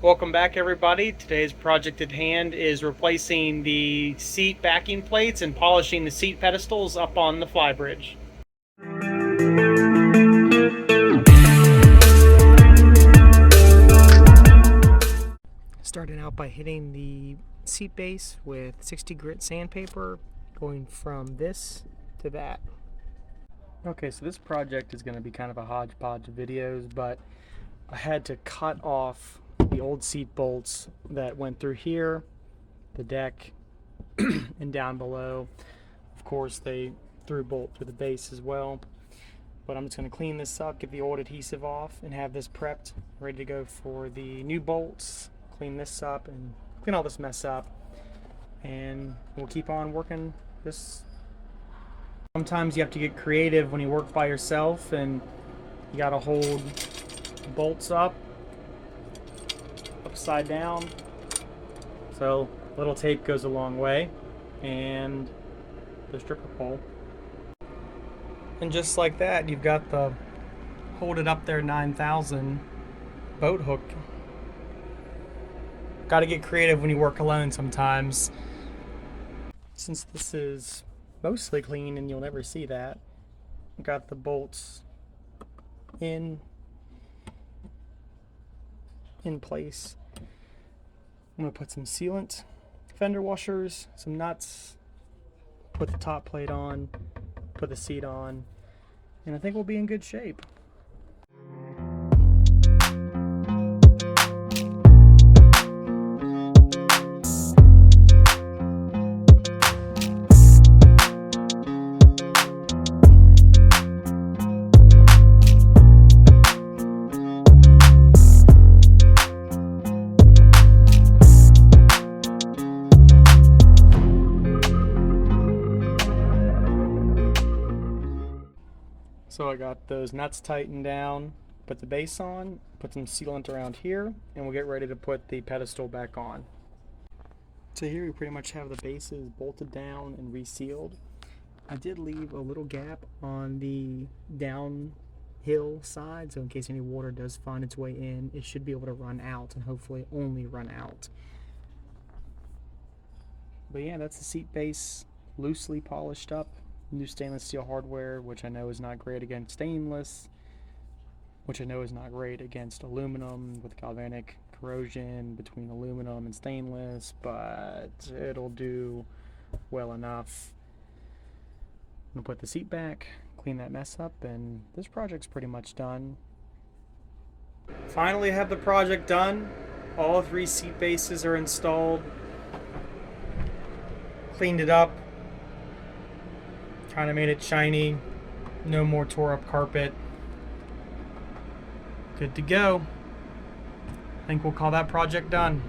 Welcome back, everybody. Today's project at hand is replacing the seat backing plates and polishing the seat pedestals up on the flybridge. Starting out by hitting the seat base with 60 grit sandpaper, going from this to that. Okay, so this project is going to be kind of a hodgepodge of videos, but I had to cut off the old seat bolts that went through here, the deck, and down below. Of course, they threw bolt through the base as well. But I'm just going to clean this up, get the old adhesive off, and have this prepped, ready to go for the new bolts. Clean this up and clean all this mess up, and we'll keep on working this. Sometimes you have to get creative when you work by yourself, and you got to hold bolts up upside down, so a little tape goes a long way, and the stripper pole, and just like that you've got the hold it up there 9000 boat hook. Got to get creative when you work alone sometimes. Since this is mostly clean and you'll never see that, got the bolts in place. I'm going to put some sealant, fender washers, some nuts, put the top plate on, put the seat on, and I think we'll be in good shape. So I got those nuts tightened down, put the base on, put some sealant around here, and we'll get ready to put the pedestal back on. So here we pretty much have the bases bolted down and resealed. I did leave a little gap on the downhill side, so in case any water does find its way in, it should be able to run out, and hopefully only run out. But yeah, that's the seat base, loosely polished up. New stainless steel hardware, which I know is not great against stainless, which I know is not great against aluminum with galvanic corrosion between aluminum and stainless, but it'll do well enough. I'm gonna put the seat back, clean that mess up, and this project's pretty much done. Finally have the project done. All 3 seat bases are installed. Cleaned it up. Kind of made it shiny, no more tore up carpet. Good to go. I think we'll call that project done.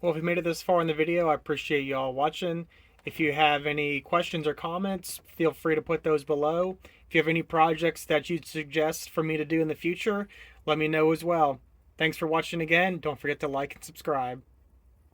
Well, if you made it this far in the video, I appreciate you all watching. If you have any questions or comments, feel free to put those below. If you have any projects that you'd suggest for me to do in the future, let me know as well. Thanks for watching again. Don't forget to like and subscribe.